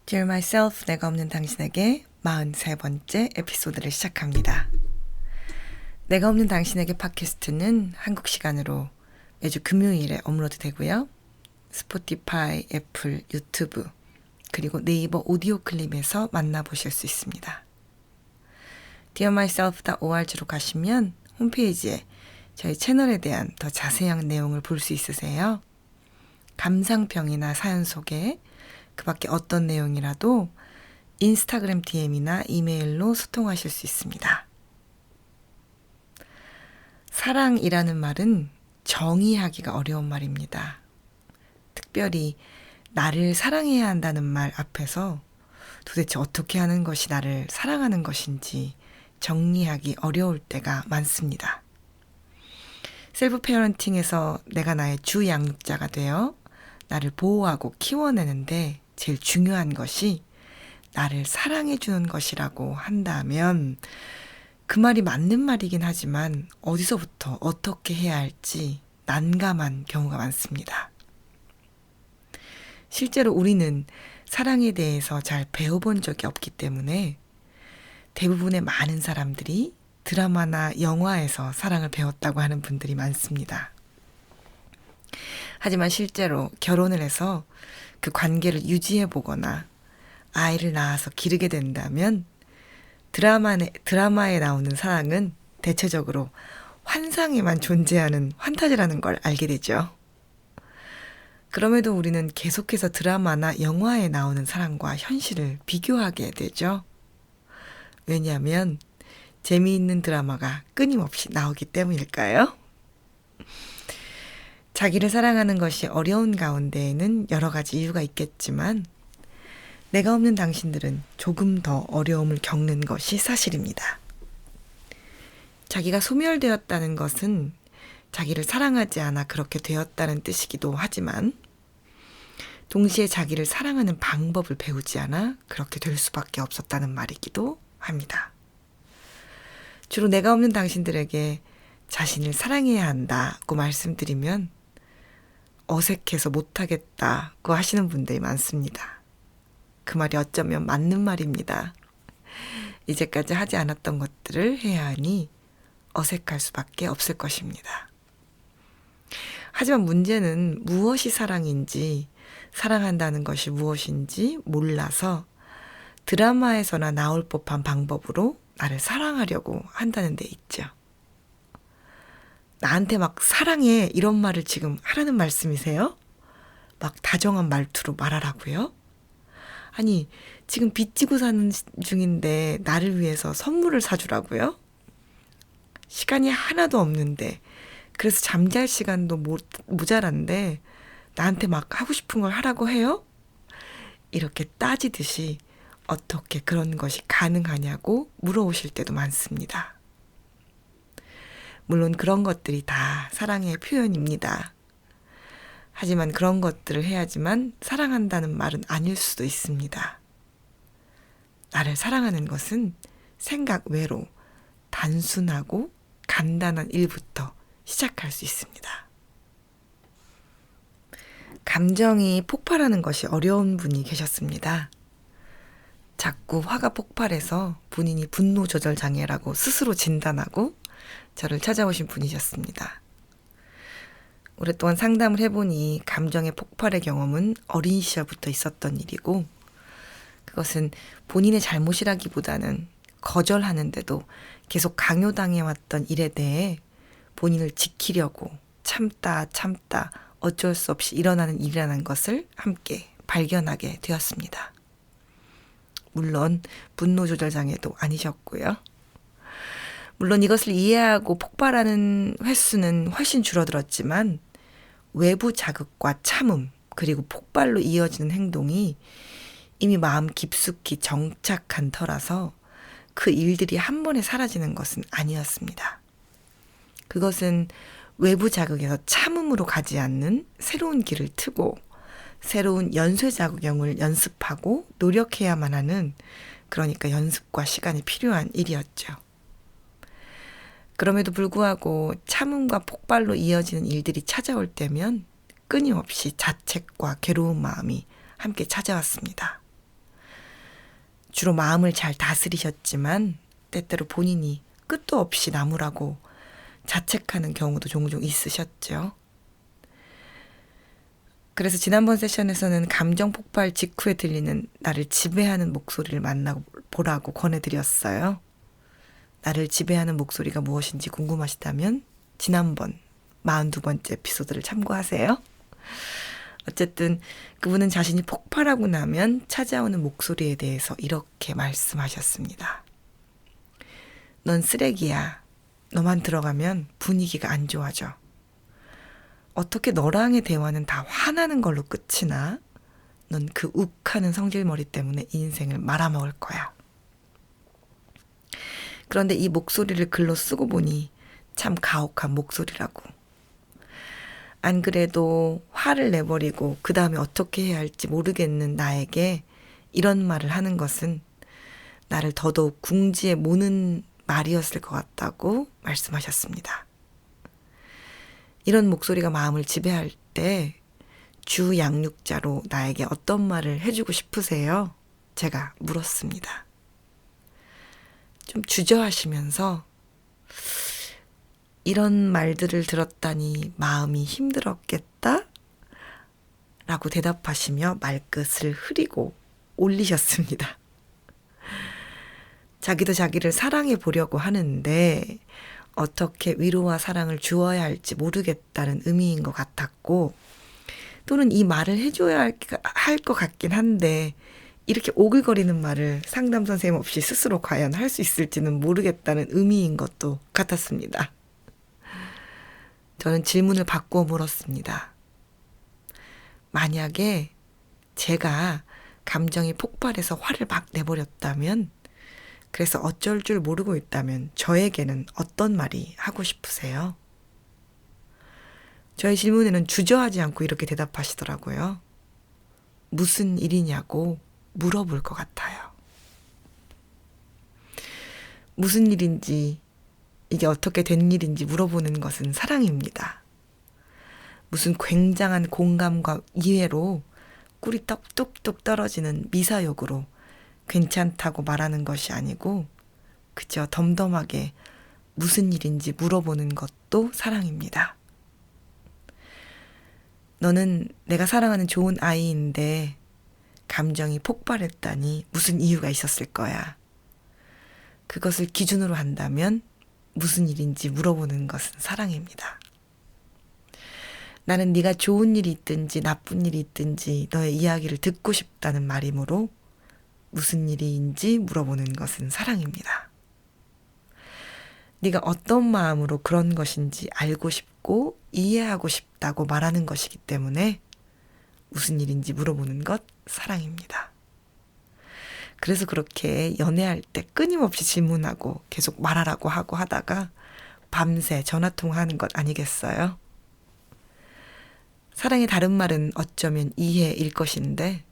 Dear Myself, 내가 없는 당신에게 43번째 에피소드를 시작합니다. 내가 없는 당신에게 팟캐스트는 한국 시간으로 매주 금요일에 업로드 되고요. 스포티파이, 애플, 유튜브, 그리고 네이버 오디오 클립에서 만나보실 수 있습니다. dearmyself.org로 가시면 홈페이지에 저희 채널에 대한 더 자세한 내용을 볼 수 있으세요. 감상평이나 사연 소개, 그 밖에 어떤 내용이라도 인스타그램 DM이나 이메일로 소통하실 수 있습니다. 사랑이라는 말은 정의하기가 어려운 말입니다. 특별히 나를 사랑해야 한다는 말 앞에서 도대체 어떻게 하는 것이 나를 사랑하는 것인지 정리하기 어려울 때가 많습니다. 셀프 페어런팅에서 내가 나의 주 양육자가 되어 나를 보호하고 키워내는데 제일 중요한 것이 나를 사랑해주는 것이라고 한다면 그 말이 맞는 말이긴 하지만 어디서부터 어떻게 해야 할지 난감한 경우가 많습니다. 실제로 우리는 사랑에 대해서 잘 배워본 적이 없기 때문에 대부분의 많은 사람들이 드라마나 영화에서 사랑을 배웠다고 하는 분들이 많습니다. 하지만 실제로 결혼을 해서 그 관계를 유지해보거나 아이를 낳아서 기르게 된다면 드라마에 나오는 사랑은 대체적으로 환상에만 존재하는 환타지라는 걸 알게 되죠. 그럼에도 우리는 계속해서 드라마나 영화에 나오는 사랑과 현실을 비교하게 되죠. 왜냐하면 재미있는 드라마가 끊임없이 나오기 때문일까요? 자기를 사랑하는 것이 어려운 가운데에는 여러 가지 이유가 있겠지만 내가 없는 당신들은 조금 더 어려움을 겪는 것이 사실입니다. 자기가 소멸되었다는 것은 자기를 사랑하지 않아 그렇게 되었다는 뜻이기도 하지만 동시에 자기를 사랑하는 방법을 배우지 않아 그렇게 될 수밖에 없었다는 말이기도 합니다. 주로 내가 없는 당신들에게 자신을 사랑해야 한다고 말씀드리면 어색해서 못하겠다고 하시는 분들이 많습니다. 그 말이 어쩌면 맞는 말입니다. 이제까지 하지 않았던 것들을 해야 하니 어색할 수밖에 없을 것입니다. 하지만 문제는 무엇이 사랑인지, 사랑한다는 것이 무엇인지 몰라서 드라마에서나 나올 법한 방법으로 나를 사랑하려고 한다는 데 있죠. 나한테 막 사랑해 이런 말을 지금 하라는 말씀이세요? 막 다정한 말투로 말하라고요? 아니 지금 빚지고 사는 중인데 나를 위해서 선물을 사주라고요? 시간이 하나도 없는데 그래서 잠잘 시간도 모자란데 나한테 막 하고 싶은 걸 하라고 해요? 이렇게 따지듯이 어떻게 그런 것이 가능하냐고 물어오실 때도 많습니다. 물론 그런 것들이 다 사랑의 표현입니다. 하지만 그런 것들을 해야지만 사랑한다는 말은 아닐 수도 있습니다. 나를 사랑하는 것은 생각 외로 단순하고 간단한 일부터 시작할 수 있습니다. 감정이 폭발하는 것이 어려운 분이 계셨습니다. 자꾸 화가 폭발해서 본인이 분노 조절 장애라고 스스로 진단하고 저를 찾아오신 분이셨습니다. 오랫동안 상담을 해보니 감정의 폭발의 경험은 어린 시절부터 있었던 일이고 그것은 본인의 잘못이라기보다는 거절하는데도 계속 강요당해왔던 일에 대해 본인을 지키려고 참다 어쩔 수 없이 일어나는 일이라는 것을 함께 발견하게 되었습니다. 물론 분노 조절 장애도 아니셨고요. 물론 이것을 이해하고 폭발하는 횟수는 훨씬 줄어들었지만 외부 자극과 참음 그리고 폭발로 이어지는 행동이 이미 마음 깊숙이 정착한 터라서 그 일들이 한 번에 사라지는 것은 아니었습니다. 그것은 외부 자극에서 참음으로 가지 않는 새로운 길을 트고 새로운 연쇄작용을 연습하고 노력해야만 하는 그러니까 연습과 시간이 필요한 일이었죠. 그럼에도 불구하고 참음과 폭발로 이어지는 일들이 찾아올 때면 끊임없이 자책과 괴로운 마음이 함께 찾아왔습니다. 주로 마음을 잘 다스리셨지만 때때로 본인이 끝도 없이 나무라고 자책하는 경우도 종종 있으셨죠. 그래서 지난번 세션에서는 감정 폭발 직후에 들리는 나를 지배하는 목소리를 만나보라고 권해드렸어요. 나를 지배하는 목소리가 무엇인지 궁금하시다면 지난번 42번째 에피소드를 참고하세요. 어쨌든 그분은 자신이 폭발하고 나면 찾아오는 목소리에 대해서 이렇게 말씀하셨습니다. 넌 쓰레기야. 너만 들어가면 분위기가 안 좋아져. 어떻게 너랑의 대화는 다 화나는 걸로 끝이 나? 넌 그 욱하는 성질머리 때문에 인생을 말아먹을 거야. 그런데 이 목소리를 글로 쓰고 보니 참 가혹한 목소리라고. 안 그래도 화를 내버리고 그 다음에 어떻게 해야 할지 모르겠는 나에게 이런 말을 하는 것은 나를 더더욱 궁지에 모는 말이었을 것 같다고 말씀하셨습니다. 이런 목소리가 마음을 지배할 때 주 양육자로 나에게 어떤 말을 해주고 싶으세요? 제가 물었습니다. 좀 주저하시면서 이런 말들을 들었다니 마음이 힘들었겠다? 라고 대답하시며 말끝을 흐리고 올리셨습니다. 자기도 자기를 사랑해 보려고 하는데 어떻게 위로와 사랑을 주어야 할지 모르겠다는 의미인 것 같았고, 또는 이 말을 해줘야 할 것 같긴 한데 이렇게 오글거리는 말을 상담 선생님 없이 스스로 과연 할 수 있을지는 모르겠다는 의미인 것도 같았습니다. 저는 질문을 바꾸어 물었습니다. 만약에 제가 감정이 폭발해서 화를 막 내버렸다면, 그래서 어쩔 줄 모르고 있다면 저에게는 어떤 말이 하고 싶으세요? 저의 질문에는 주저하지 않고 이렇게 대답하시더라고요. 무슨 일이냐고 물어볼 것 같아요. 무슨 일인지, 이게 어떻게 된 일인지 물어보는 것은 사랑입니다. 무슨 굉장한 공감과 이해로 꿀이 뚝뚝 떨어지는 미사역으로 괜찮다고 말하는 것이 아니고 그저 덤덤하게 무슨 일인지 물어보는 것도 사랑입니다. 너는 내가 사랑하는 좋은 아이인데 감정이 폭발했다니 무슨 이유가 있었을 거야. 그것을 기준으로 한다면 무슨 일인지 물어보는 것은 사랑입니다. 나는 네가 좋은 일이 있든지 나쁜 일이 있든지 너의 이야기를 듣고 싶다는 말이므로 무슨 일인지 물어보는 것은 사랑입니다. 네가 어떤 마음으로 그런 것인지 알고 싶고 이해하고 싶다고 말하는 것이기 때문에 무슨 일인지 물어보는 것 사랑입니다. 그래서 그렇게 연애할 때 끊임없이 질문하고 계속 말하라고 하고 하다가 밤새 전화통화하는 것 아니겠어요? 사랑의 다른 말은 어쩌면 이해일 것인데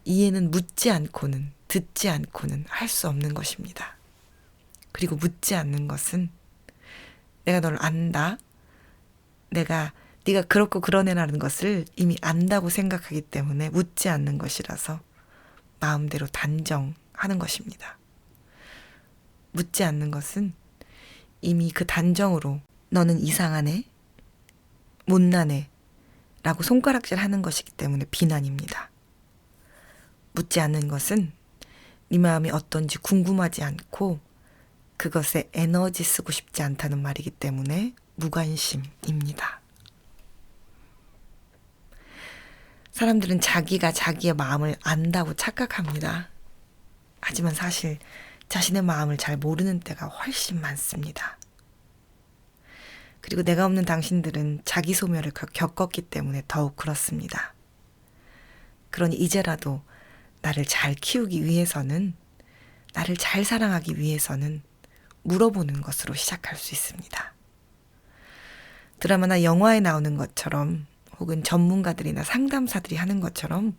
이해는 묻지 않고는 듣지 않고는 할 수 없는 것입니다. 그리고 묻지 않는 것은 내가 너를 안다. 네가 그렇고 그런 애라는 것을 이미 안다고 생각하기 때문에 묻지 않는 것이라서 마음대로 단정하는 것입니다. 묻지 않는 것은 이미 그 단정으로 너는 이상한 애, 못난 애 라고 손가락질하는 것이기 때문에 비난입니다. 묻지 않는 것은 네 마음이 어떤지 궁금하지 않고 그것에 에너지 쓰고 싶지 않다는 말이기 때문에 무관심입니다. 사람들은 자기가 자기의 마음을 안다고 착각합니다. 하지만 사실 자신의 마음을 잘 모르는 때가 훨씬 많습니다. 그리고 내가 없는 당신들은 자기 소멸을 겪었기 때문에 더욱 그렇습니다. 그러니 이제라도 나를 잘 키우기 위해서는, 나를 잘 사랑하기 위해서는 물어보는 것으로 시작할 수 있습니다. 드라마나 영화에 나오는 것처럼 혹은 전문가들이나 상담사들이 하는 것처럼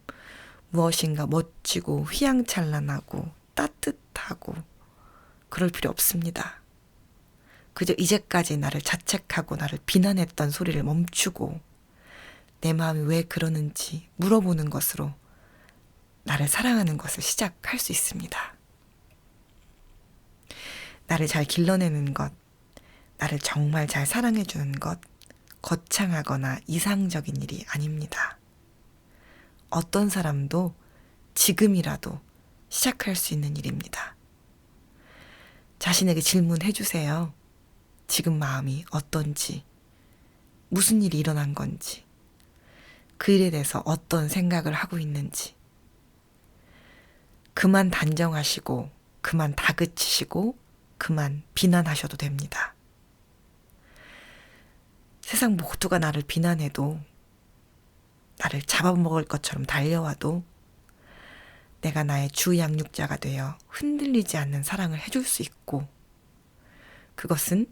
무엇인가 멋지고 휘황찬란하고 따뜻하고 그럴 필요 없습니다. 그저 이제까지 나를 자책하고 나를 비난했던 소리를 멈추고 내 마음이 왜 그러는지 물어보는 것으로 나를 나를 사랑하는 것을 시작할 수 있습니다. 나를 잘 길러내는 것, 나를 정말 잘 사랑해주는 것, 거창하거나 이상적인 일이 아닙니다. 어떤 사람도 지금이라도 시작할 수 있는 일입니다. 자신에게 질문해 주세요. 지금 마음이 어떤지, 무슨 일이 일어난 건지, 그 일에 대해서 어떤 생각을 하고 있는지. 그만 단정하시고, 그만 다그치시고, 그만 비난하셔도 됩니다. 세상 모두가 나를 비난해도, 나를 잡아먹을 것처럼 달려와도 내가 나의 주 양육자가 되어 흔들리지 않는 사랑을 해줄 수 있고, 그것은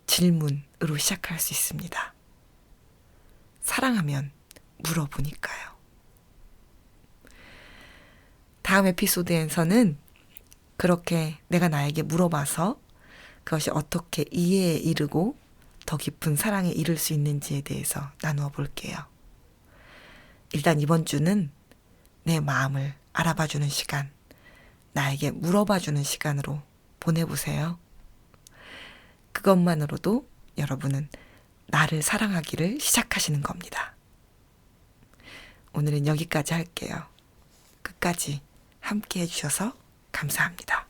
질문으로 시작할 수 있습니다. 사랑하면 물어보니까요. 다음 에피소드에서는 그렇게 내가 나에게 물어봐서 그것이 어떻게 이해에 이르고 더 깊은 사랑에 이를 수 있는지에 대해서 나누어 볼게요. 일단 이번 주는 내 마음을 알아봐주는 시간, 나에게 물어봐주는 시간으로 보내보세요. 그것만으로도 여러분은 나를 사랑하기를 시작하시는 겁니다. 오늘은 여기까지 할게요. 끝까지 함께 해주셔서 감사합니다.